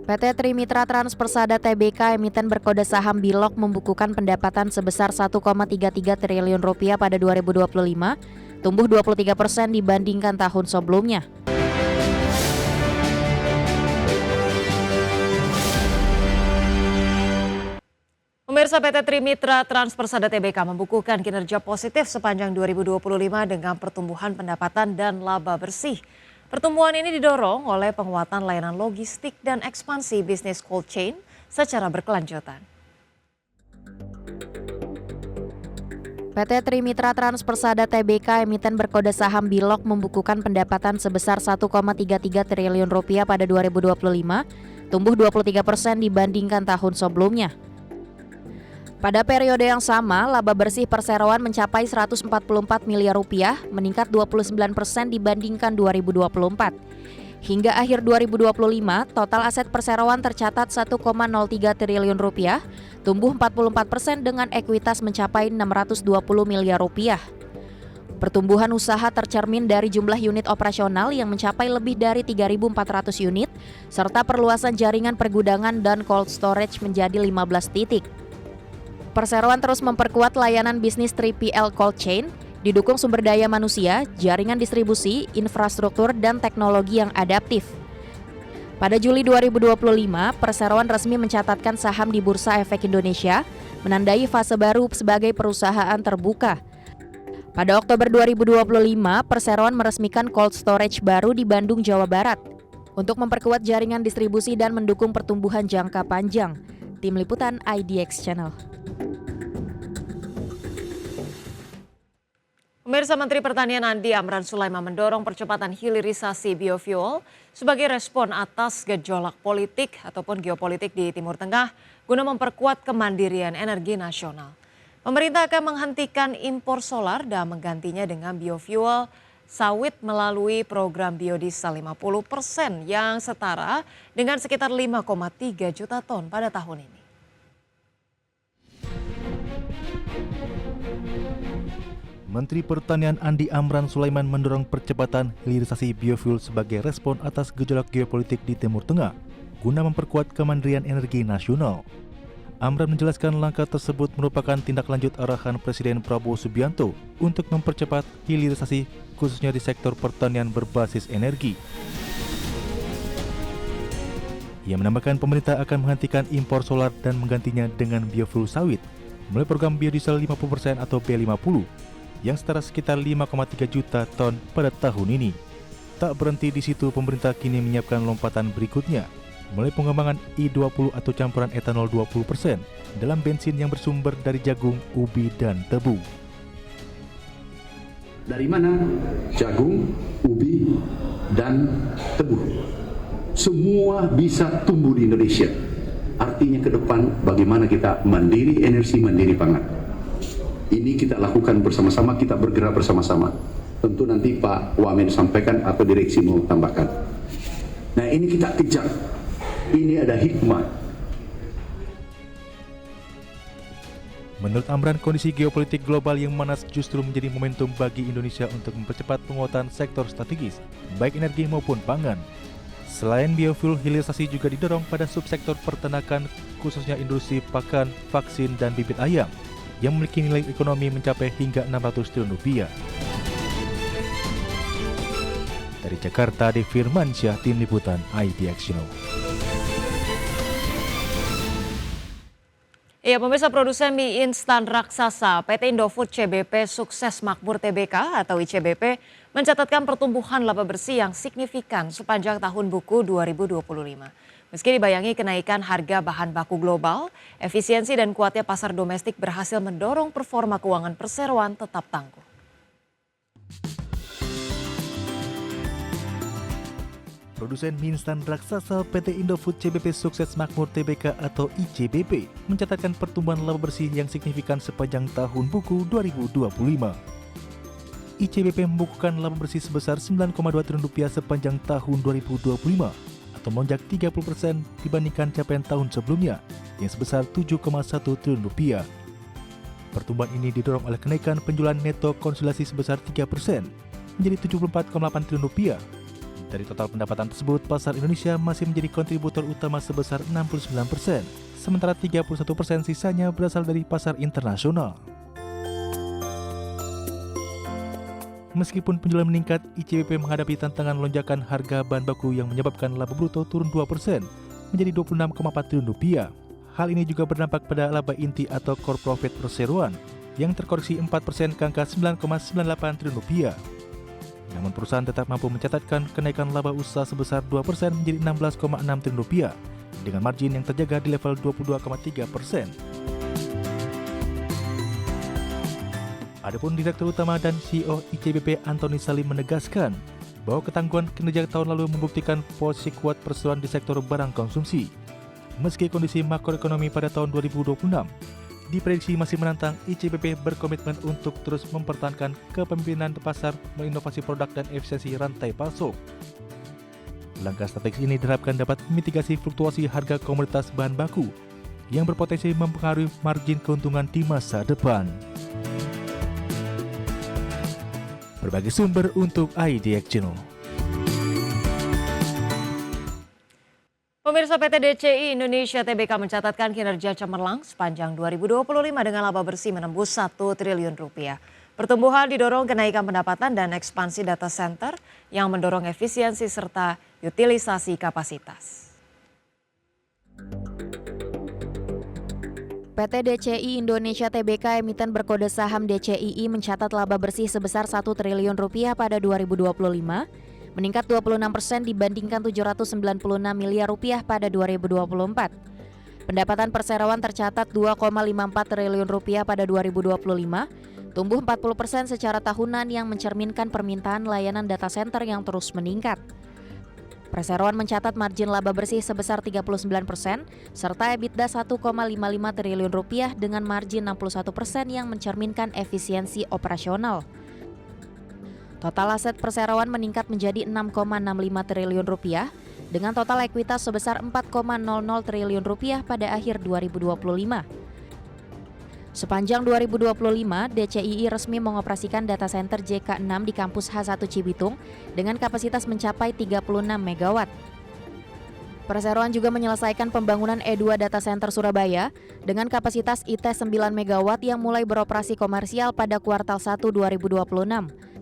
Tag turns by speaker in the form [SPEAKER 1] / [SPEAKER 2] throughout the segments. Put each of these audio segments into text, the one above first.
[SPEAKER 1] PT Trimitra Transpersada Tbk emiten berkode saham Bilog membukukan pendapatan sebesar 1,33 triliun rupiah pada 2025, tumbuh 23% dibandingkan tahun sebelumnya.
[SPEAKER 2] Pemirsa, PT Trimitra Transpersada Tbk membukukan kinerja positif sepanjang 2025 dengan pertumbuhan pendapatan dan laba bersih. Pertumbuhan ini didorong oleh penguatan layanan logistik dan ekspansi bisnis cold chain secara berkelanjutan.
[SPEAKER 1] PT Trimitra Transpersada Tbk emiten berkode saham Bilog membukukan pendapatan sebesar 1,33 triliun rupiah pada 2025, tumbuh 23% dibandingkan tahun sebelumnya. Pada periode yang sama, laba bersih perseroan mencapai 144 miliar rupiah, meningkat 29% dibandingkan 2024. Hingga akhir 2025, total aset perseroan tercatat 1,03 triliun rupiah, tumbuh 44% dengan ekuitas mencapai 620 miliar rupiah. Pertumbuhan usaha tercermin dari jumlah unit operasional yang mencapai lebih dari 3.400 unit, serta perluasan jaringan pergudangan dan cold storage menjadi 15 titik. Perseroan terus memperkuat layanan bisnis 3PL cold chain, didukung sumber daya manusia, jaringan distribusi, infrastruktur, dan teknologi yang adaptif. Pada Juli 2025, Perseroan resmi mencatatkan saham di Bursa Efek Indonesia, menandai fase baru sebagai perusahaan terbuka. Pada Oktober 2025, Perseroan meresmikan cold storage baru di Bandung, Jawa Barat, untuk memperkuat jaringan distribusi dan mendukung pertumbuhan jangka panjang. Tim Liputan IDX Channel.
[SPEAKER 2] Pemirsa, Menteri Pertanian Andi Amran Sulaiman mendorong percepatan hilirisasi biofuel sebagai respon atas gejolak politik ataupun geopolitik di Timur Tengah guna memperkuat kemandirian energi nasional. Pemerintah akan menghentikan impor solar dan menggantinya dengan biofuel sawit melalui program biodiesel 50% yang setara dengan sekitar 5,3 juta ton pada tahun ini.
[SPEAKER 3] Menteri Pertanian Andi Amran Sulaiman mendorong percepatan hilirisasi biofuel sebagai respon atas gejolak geopolitik di Timur Tengah guna memperkuat kemandirian energi nasional. Amran menjelaskan langkah tersebut merupakan tindak lanjut arahan Presiden Prabowo Subianto untuk mempercepat hilirisasi khususnya di sektor pertanian berbasis energi. Ia menambahkan pemerintah akan menghentikan impor solar dan menggantinya dengan biofuel sawit melalui program biodiesel 50% atau B50 yang setara sekitar 5,3 juta ton pada tahun ini. Tak berhenti di situ, pemerintah kini menyiapkan lompatan berikutnya melalui pengembangan I20 atau campuran etanol 20% dalam bensin yang bersumber dari jagung, ubi, dan tebu.
[SPEAKER 4] Dari mana? Jagung, ubi, dan tebu. Semua bisa tumbuh di Indonesia. Artinya ke depan bagaimana kita mandiri energi, mandiri pangan. Ini kita lakukan bersama-sama, kita bergerak bersama-sama. Tentu nanti Pak Wamen sampaikan atau direksi mau tambahkan. Nah, ini kita kejar. Ini ada hikmah.
[SPEAKER 3] Menurut Amran, kondisi geopolitik global yang memanas justru menjadi momentum bagi Indonesia untuk mempercepat penguatan sektor strategis, baik energi maupun pangan. Selain biofuel, hilirisasi juga didorong pada subsektor peternakan, khususnya industri pakan, vaksin, dan bibit ayam, yang memiliki nilai ekonomi mencapai hingga 600 triliun rupiah. Dari Jakarta, Ade Firmansyah, Tim Liputan IDX Channel.
[SPEAKER 2] Ya, pemirsa, produsen mie instan raksasa PT Indofood CBP Sukses Makmur Tbk atau ICBP mencatatkan pertumbuhan laba bersih yang signifikan sepanjang tahun buku 2025. Meski dibayangi kenaikan harga bahan baku global, efisiensi dan kuatnya pasar domestik berhasil mendorong performa keuangan perseroan tetap tangguh.
[SPEAKER 3] Produsen mie instan raksasa PT Indofood CBP Sukses Makmur Tbk atau ICBP mencatatkan pertumbuhan laba bersih yang signifikan sepanjang tahun buku 2025. ICBP membukukan laba bersih sebesar 9,2 triliun rupiah sepanjang tahun 2025 atau melonjak 30% dibandingkan capaian tahun sebelumnya yang sebesar 7,1 triliun rupiah. Pertumbuhan ini didorong oleh kenaikan penjualan neto konsolidasi sebesar 3% menjadi 74,8 triliun rupiah Dari total pendapatan tersebut, pasar Indonesia masih menjadi kontributor utama sebesar 69%, sementara 31% sisanya berasal dari pasar internasional. Meskipun penjualan meningkat, ICBP menghadapi tantangan lonjakan harga bahan baku yang menyebabkan laba bruto turun 2% menjadi Rp26,4 triliun. Hal ini juga berdampak pada laba inti atau core profit perseroan yang terkoreksi 4% ke angka Rp9,98 triliun. Namun perusahaan tetap mampu mencatatkan kenaikan laba usaha sebesar 2% menjadi Rp16,6 triliun dengan margin yang terjaga di level 22,3%. Adapun Direktur Utama dan CEO ICBP Antoni Salim menegaskan bahwa ketangguhan kinerja tahun lalu membuktikan posisi kuat perseroan di sektor barang konsumsi. Meski kondisi makroekonomi pada tahun 2026 diprediksi masih menantang, ICBP berkomitmen untuk terus mempertahankan kepemimpinan pasar, menginovasi produk dan efisiensi rantai pasok. Langkah strategis ini diharapkan dapat memitigasi fluktuasi harga komoditas bahan baku yang berpotensi mempengaruhi margin keuntungan di masa depan. Berbagai sumber untuk IDX Channel.
[SPEAKER 2] Pemirsa, PT DCI Indonesia Tbk mencatatkan kinerja cemerlang sepanjang 2025 dengan laba bersih menembus Rp1 triliun. Pertumbuhan didorong kenaikan pendapatan dan ekspansi data center yang mendorong efisiensi serta utilisasi kapasitas.
[SPEAKER 1] PT DCI Indonesia Tbk emiten berkode saham DCII mencatat laba bersih sebesar Rp1 triliun pada 2025, meningkat 26% dibandingkan Rp796 miliar pada 2024. Pendapatan perseroan tercatat Rp2,54 triliun pada 2025, tumbuh 40% secara tahunan yang mencerminkan permintaan layanan data center yang terus meningkat. Perseroan mencatat margin laba bersih sebesar 39%, serta EBITDA Rp1,55 triliun dengan margin 61% yang mencerminkan efisiensi operasional. Total aset perseroan meningkat menjadi Rp6,65 triliun dengan total ekuitas sebesar Rp4,00 triliun pada akhir 2025. Sepanjang 2025, DCII resmi mengoperasikan data center JK6 di kampus H1 Cibitung dengan kapasitas mencapai 36 MW. Perseroan juga menyelesaikan pembangunan E2 Data Center Surabaya dengan kapasitas IT 9 MW yang mulai beroperasi komersial pada kuartal 1 2026.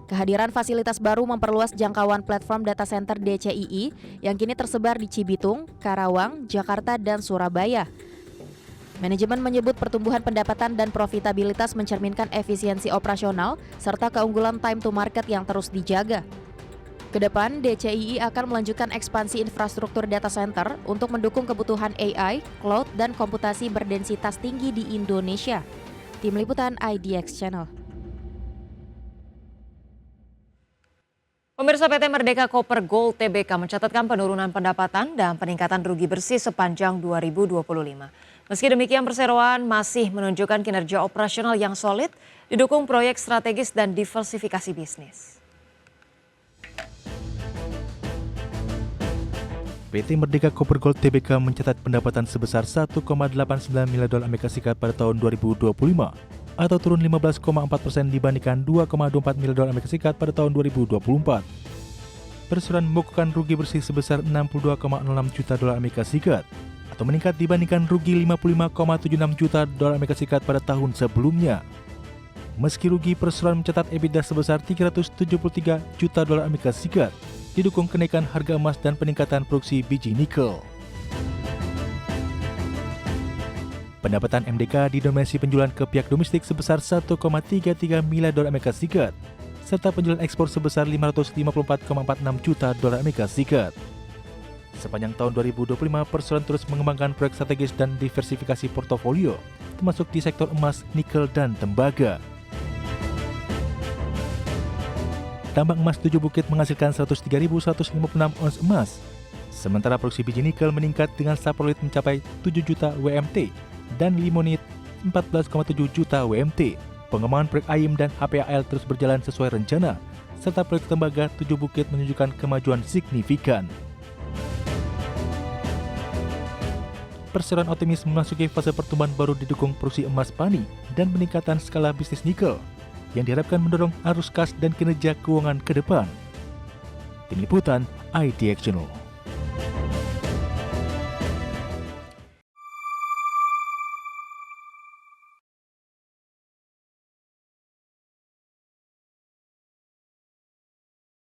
[SPEAKER 1] Kehadiran fasilitas baru memperluas jangkauan platform data center DCII yang kini tersebar di Cibitung, Karawang, Jakarta, dan Surabaya. Manajemen menyebut pertumbuhan pendapatan dan profitabilitas mencerminkan efisiensi operasional serta keunggulan time to market yang terus dijaga. Kedepan, DCII akan melanjutkan ekspansi infrastruktur data center untuk mendukung kebutuhan AI, cloud, dan komputasi berdensitas tinggi di Indonesia. Tim Liputan IDX Channel.
[SPEAKER 2] Pemirsa, PT Merdeka Copper Gold Tbk mencatatkan penurunan pendapatan dan peningkatan rugi bersih sepanjang 2025. Meski demikian, perseroan masih menunjukkan kinerja operasional yang solid, didukung proyek strategis dan diversifikasi bisnis.
[SPEAKER 3] PT Merdeka Copper Gold Tbk mencatat pendapatan sebesar $1,89 miliar Amerika pada tahun 2025, atau turun 15,4% dibandingkan $2,24 miliar Amerika pada tahun 2024. Perseroan membukukan rugi bersih sebesar $62,06 juta Amerika Serikat, atau meningkat dibandingkan rugi $55,76 juta Amerika Serikat pada tahun sebelumnya. Meski rugi, perseroan mencatat EBITDA sebesar $373 juta Amerika Serikat, didukung kenaikan harga emas dan peningkatan produksi biji nikel. Pendapatan MDK didominasi penjualan ke pihak domestik sebesar $1,33 miliar Amerika Serikat, serta penjualan ekspor sebesar $554,46 juta Amerika Serikat. Sepanjang tahun 2025, perseroan terus mengembangkan proyek strategis dan diversifikasi portofolio, termasuk di sektor emas, nikel, dan tembaga. Tambang emas 7 Bukit menghasilkan 103.156 ons emas, sementara produksi biji nikel meningkat dengan saprolit mencapai 7 juta WMT dan limonit 14,7 juta WMT. Pengembangan proyek AIM dan HPAL terus berjalan sesuai rencana, serta proyek tembaga 7 Bukit menunjukkan kemajuan signifikan. Perseroan optimis memasuki fase pertumbuhan baru didukung produksi emas PANI dan peningkatan skala bisnis nikel yang diharapkan mendorong arus kas dan kinerja keuangan ke depan. Tim Liputan, IT Actional.